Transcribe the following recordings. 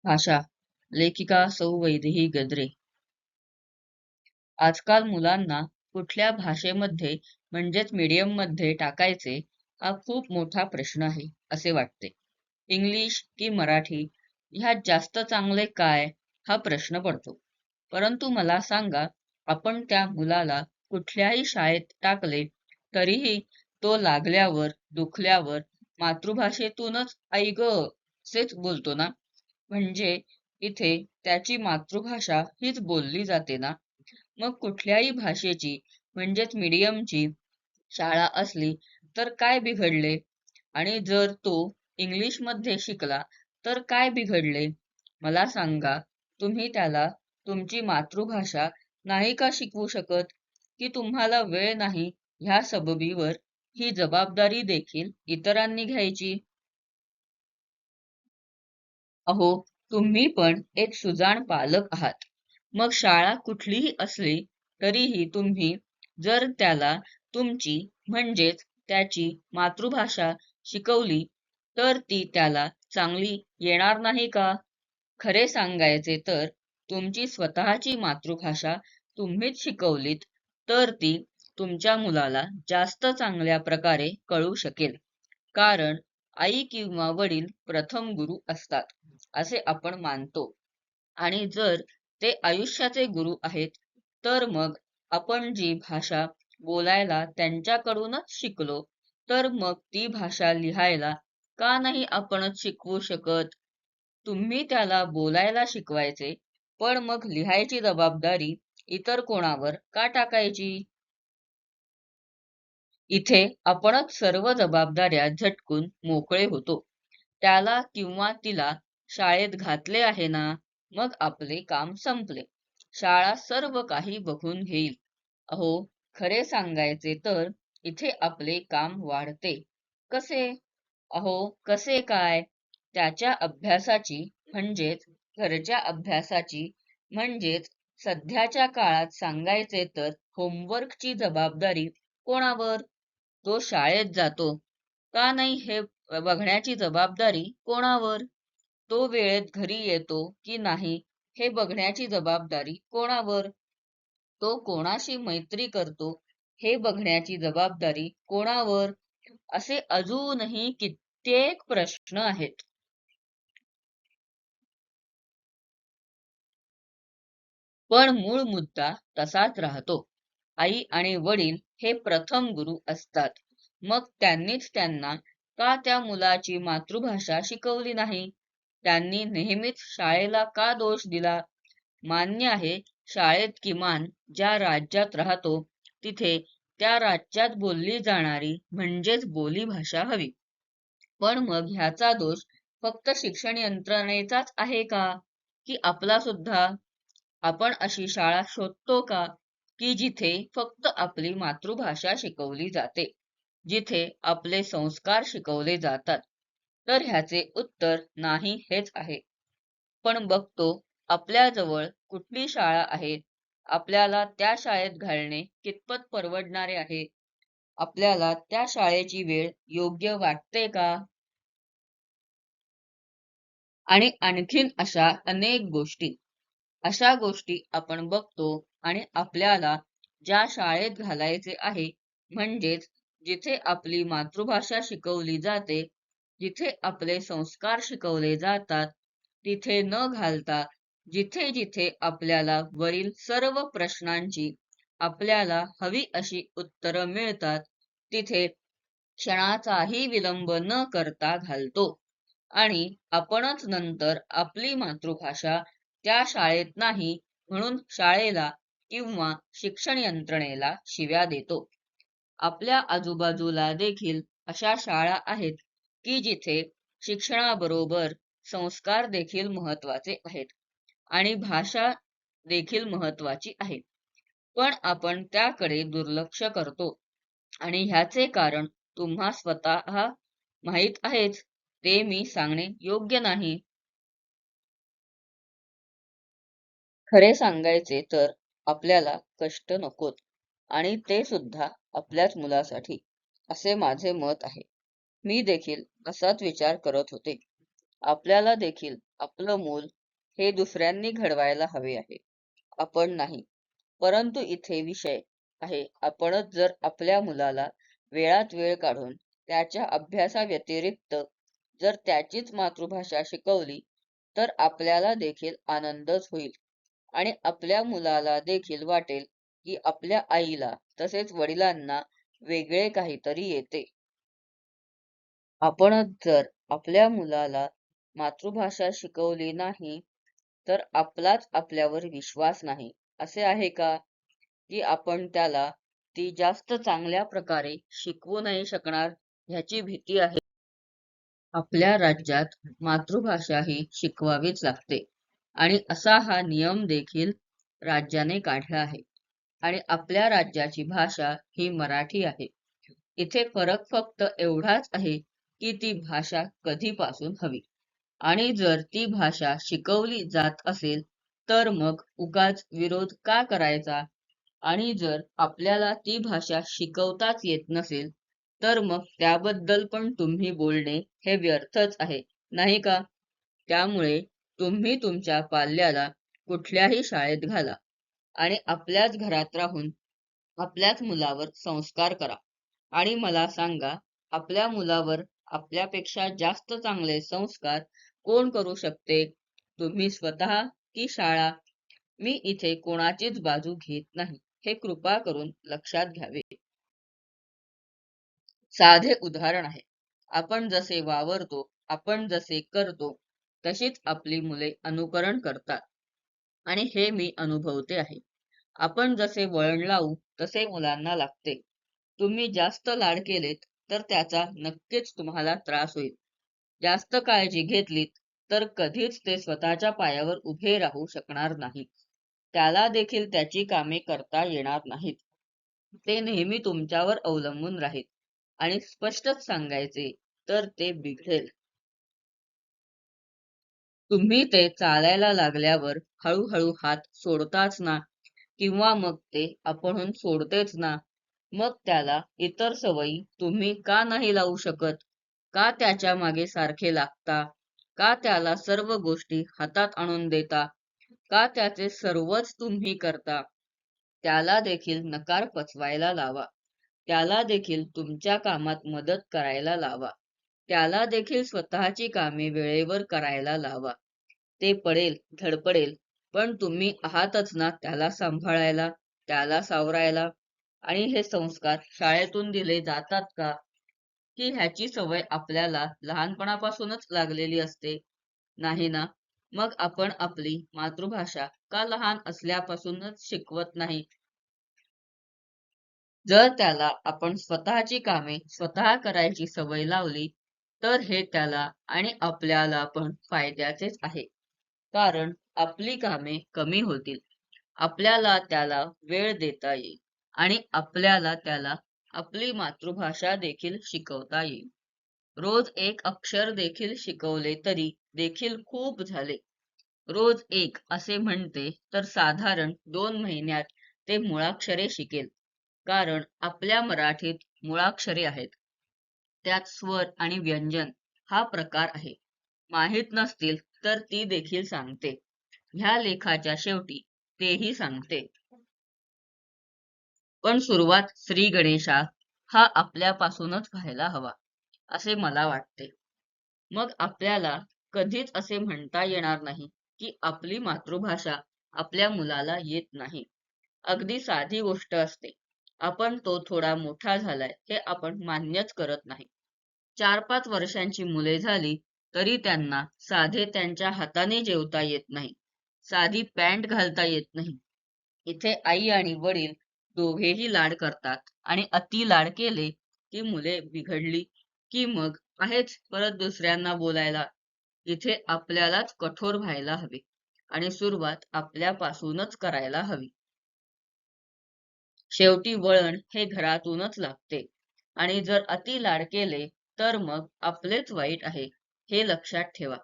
भाषा. लेखिका सौ वैदेही गद्रे. आजकाल मुलांना कुठल्या भाषेमध्ये म्हणजेच मीडियम मध्ये टाकायचे हा खूप मोठा प्रश्न आहे असे वाटते. इंग्लिश की मराठी ह्यात जास्त चांगले काय हा प्रश्न पडतो. परंतु मला सांगा, आपण त्या मुलाला कुठल्याही शाळेत टाकले तरीही तो लागल्यावर दुखल्यावर मातृभाषेतूनच आई ग असेच बोलतो ना? म्हणजे इथे त्याची मातृभाषा हीच बोलली जाते ना? मग कुठल्याही भाषेची म्हणजेच मीडियमची शाळा असली तर काय बिघडले? आणि जर तो इंग्लिश मध्ये शिकला तर काय बिघडले? मला सांगा, तुम्ही त्याला तुमची मातृभाषा नाही का शिकवू शकत? की तुम्हाला वेळ नाही ह्या सबबीवर ही जबाबदारी देखील इतरांनी घ्यायची? अहो, तुम्ही पण एक सुजाण पालक आहात. मग शाळा कुठलीही असली तरीही तुम्ही जर त्याला तुमची म्हणजेच त्याची मातृभाषा शिकवली तर ती त्याला चांगली येणार नाही का? खरे सांगायचे तर तुमची स्वतःची मातृभाषा तुम्हीच शिकवलीत तर ती तुमच्या मुलाला जास्त चांगल्या प्रकारे कळू शकेल. कारण आई किंवा वडील प्रथम गुरु असतात असे आपण मानतो. आणि जर ते आयुष्याचे गुरु आहेत तर मग आपण जी भाषा बोलायला त्यांच्याकडूनच शिकलो तर मग ती भाषा लिहायला का नाही आपणच शिकवू शकत? तुम्ही त्याला बोलायला शिकवायचे पण मग लिहायची जबाबदारी इतर कोणावर का टाकायची? इथे आपणच सर्व जबाबदाऱ्या झटकून मोकळे होतो. त्याला किंवा तिला शाळेत घातले आहे ना, मग आपले काम संपले. शाळा सर्व काही बघून घेईल. अहो, खरे सांगायचे तर इथे आपले काम वाढते. कसे? अहो, कसे काय? त्याच्या अभ्यासाची म्हणजेच घरच्या अभ्यासाची म्हणजेच सध्याच्या काळात सांगायचे तर होमवर्कची जबाबदारी कोणावर? तो शाळेत जातो का नाही हे बघण्याची जबाबदारी कोणावर? तो वेळेत घरी येतो की नाही हे बघण्याची जबाबदारी कोणावर? तो कोणाशी मैत्री करतो हे बघण्याची जबाबदारी कोणावर? असे अजूनही कित्येक प्रश्न आहेत. पण मूळ मुद्दा तसाच राहतो. आई आणि वडील हे प्रथम गुरु असतात. मग त्यांनीच त्यांना का त्या मुलाची मातृभाषा शिकवली नाही? त्यांनी नेहमीच शाळेला का दोष दिला? मान्य आहे, शाळेत किमान ज्या राज्यात राहतो तिथे त्या राज्यात बोलली जाणारी म्हणजेच बोलीभाषा हवी. पण मग ह्याचा दोष फक्त शिक्षण यंत्रणेचाच आहे का? की आपला सुद्धा? आपण अशी शाळा शोधतो का की जिथे फक्त आपली मातृभाषा शिकवली जाते, जिथे आपले संस्कार शिकवले जातात? तर ह्याचे उत्तर नाही हेच आहे. पण बघतो आपल्याजवळ कुठली शाळा आहे, आपल्याला त्या शाळेत घालणे कितपत परवडणारे आहे, आपल्याला त्या शाळेची वेळ योग्य वाटते का? आणि आणखीन अशा अनेक गोष्टी. अशा गोष्टी आपण बघतो आणि आपल्याला ज्या शाळेत घालायचे आहे म्हणजेच जिथे आपली मातृभाषा शिकवली जाते, जिथे आपले संस्कार शिकवले जातात, तिथे न घालता जिथे जिथे आपल्याला वरील सर्व प्रश्नांची आपल्याला हवी अशी उत्तरं मिळतात, तिथे क्षणाचाही विलंब न करता घालतो. आणि आपणच नंतर आपली मातृभाषा त्या शाळेत नाही म्हणून शाळेला किंवा शिक्षण यंत्रणेला शिव्या देतो. आपल्या आजूबाजूला देखील अशा शाळा आहेत की जिथे शिक्षणाबरोबर संस्कार देखील महत्वाचे आहेत आणि भाषा देखील महत्वाची आहे. पण आपण त्याकडे दुर्लक्ष करतो आणि ह्याचे कारण तुम्हा स्वतः माहीत आहेच. ते मी सांगणे योग्य नाही. खरे सांगायचे तर आपल्याला कष्ट नकोत आणि ते सुद्धा आपल्याच मुलासाठी, असे माझे मत आहे. मी देखील असाच विचार करत होते. आपल्याला देखील आपलं मूल हे दुसऱ्यांनी घडवायला हवे आहे, आपण नाही. परंतु इथे विषय आहे, आपणच जर आपल्या मुलाला वेळात वेळ काढून त्याच्या अभ्यासाव्यतिरिक्त जर त्याचीच मातृभाषा शिकवली, तर आपल्याला देखील आनंदच होईल आणि आपल्या मुलाला देखील वाटेल की आपल्या आईला तसेच वडिलांना वेगळे काहीतरी येते. आपणच जर आपल्या मुलाला मातृभाषा शिकवली नाही, तर आपलाच आपल्यावर विश्वास नाही असे आहे का, की आपण त्याला ती जास्त चांगल्या प्रकारे शिकवू नाही शकणार ह्याची भीती आहे. आपल्या राज्यात मातृभाषा ही शिकवावीच लागते आणि असा हा नियम देखील राज्याने काढला आहे. आणि आपल्या राज्याची भाषा ही मराठी आहे. इथे फरक फक्त एवढाच आहे की ती भाषा कधीपासून हवी आणि जर ती भाषा शिकवली जात असेल तर मग उगाच विरोध का करायचा. आणि जर आपल्याला ती भाषा शिकवताच येत नसेल तर मग त्याबद्दल पण तुम्ही बोलणे हे व्यर्थच आहे, नाही का? त्यामुळे तुम्ही तुमच्या पाल्याला कुठल्याही शाळेत घाला आणि आपल्याच घरात राहून आपल्याच मुलावर संस्कार करा आणि मला सांगा, आपल्या मुलावर आपल्यापेक्षा जास्त चांगले संस्कार कोण करू शकते? तुम्ही स्वतः की शाळा? मी इथे कोणाचीच बाजू घेत नाही, हे कृपा करून लक्षात घ्यावे. साधे उदाहरण आहे. आपण जसे वावरतो, आपण जसे करतो, तशीच आपली मुले अनुकरण करतात आणि हे मी अनुभवते आहे. आपण जसे वळण लावू तसे मुलांना लागते. तुम्ही जास्त लाड केलेत तर त्याचा नक्कीच तुम्हाला त्रास होईल. जास्त काळजी घेतलीत तर कधीच ते स्वतःच्या पायावर उभे राहू शकणार नाही. त्याला देखील त्याची कामे करता येणार नाहीत. ते नेहमी तुमच्यावर अवलंबून राहील आणि स्पष्टच सांगायचे तर ते बिघडेल. तुम्ही ते चालायला लागल्यावर हळूहळू हात सोडताच ना, किंवा मग ते आपणहून सोडतेच ना. मग त्याला इतर सवयी तुम्ही का नाही लावू शकत? का त्याच्या मागे सारखे लागता? का त्याला सर्व गोष्टी हातात आणून देता? का त्याचे सर्वच तुम्ही करता? त्याला देखील नकार पचवायला लावा. त्याला देखील तुमच्या कामात मदत करायला लावा. त्याला देखील स्वतःची कामे वेळेवर करायला लावा. ते पडेल, धडपडेल, पण तुम्ही आहातच ना त्याला सांभाळायला, त्याला सावरायला. आणि हे संस्कार शाळेतून दिले जातात का? की ह्याची सवय आपल्याला लहानपणापासूनच लागलेली असते? नाही ना. मग आपण आपली मातृभाषा का लहान असल्यापासूनच शिकवत नाही? जर त्याला आपण स्वतःची कामे स्वतः करायची सवय लावली तर हे त्याला आणि आपल्याला पण फायद्याचेच आहे. कारण आपली कामे कमी होतील, आपल्याला त्याला वेळ देता येईल आणि आपल्याला त्याला आपली मातृभाषा देखील शिकवता येईल. रोज एक अक्षर देखील शिकवले तरी देखील खूप झाले. रोज एक असे म्हणते तर साधारण 2 महिन्यात ते मुळाक्षरे शिकेल. कारण आपल्या मराठीत मुळाक्षरे आहेत. त्यात स्वर आणि व्यंजन हा प्रकार आहे. माहित नसतील तर ती देखील सांगते. ह्या लेखाच्या शेवटी तेही सांगते. पण सुरुवात श्री गणेशा हा आपल्यापासूनच व्हायला हवा असे मला वाटते. मग आपल्याला कधीच असे म्हणता येणार नाही की आपली मातृभाषा आपल्या मुलाला येत नाही. अगदी साधी गोष्ट असते. आपण तो थोडा मोठा झालाय हे आपण मान्यच करत नाही. 4-5 वर्षांची मुले झाली तरी त्यांना साधे त्यांच्या हाताने जेवता येत नाही. साधी पॅन्ट घालता येत नाही. इथे आई आणि वडील दोघेही लाड करतात आणि अति लाड केले की मुले बिघडली की मग आहेच परत दुसऱ्यांना बोलायला. इथे आपल्यालाच कठोर व्हायला हवे आणि सुरुवात आपल्यापासूनच करायला हवी. शेवटी वळण हे घरातूनच लागते आणि जर अति लाड केले तर मग आपलेच वाईट आहे, हे लक्षात ठेवा.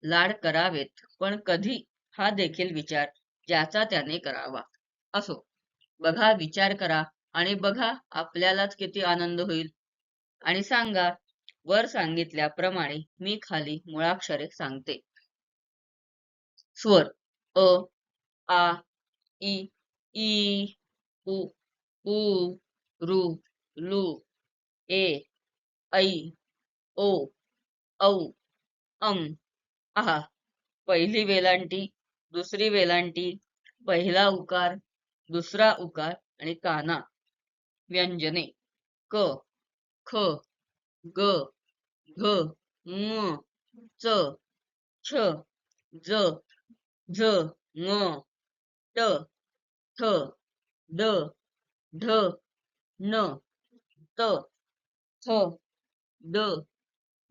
लाड करावेत पण कधी हा देखील विचार ज्याचा त्याने करावा. असो, बघा, विचार करा आणि बघा आपल्यालाच किती आनंद होईल. आणि सांगा, वर सांगितल्याप्रमाणे मी खाली मुळाक्षरे सांगते. स्वर अ, आ, इ, ई, उ, ऊ, ऋ, लू, ए, ऐ, ओ, औ, अम, आहा. पहिली वेलांटी, दुसरी वेलांटी, पहिला उकार, दुसरा उकार आणि काना. व्यंजने क, ख, ग, घ, ङ, च, छ, ज, झ, ङ, ट, थ, ड, ढ, न, त, थ, द,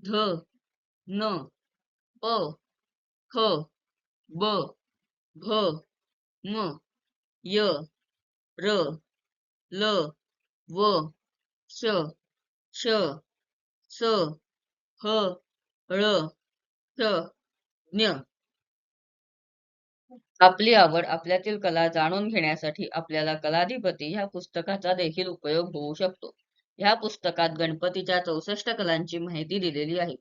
ध, न, प, फ, ब, भ, म, य, र, ल, व, श, श, स, ह, ळ, श, ञ. आपली आवड आपल्यातील कला जाणून घेण्यासाठी आपल्याला कलाधिपती ह्या पुस्तकाचा देखील उपयोग होऊ शकतो. ह्या पुस्तकात गणपतीच्या 64 कलांची माहिती दिलेली आहे.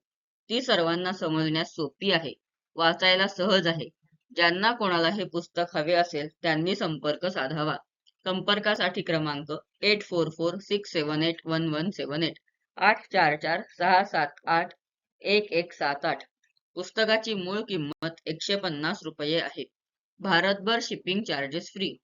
ती सर्वांना समजण्यास सोपी आहे. वाचायला सहज आहे. ज्यांना कोणाला हे पुस्तक हवे असेल त्यांनी संपर्क साधावा. संपर्कासाठी क्रमांक 8446781178 84467811178. पुस्तकाची मूळ किंमत 150 रुपये आहे. भारतभर शिपिंग चार्जेस फ्री.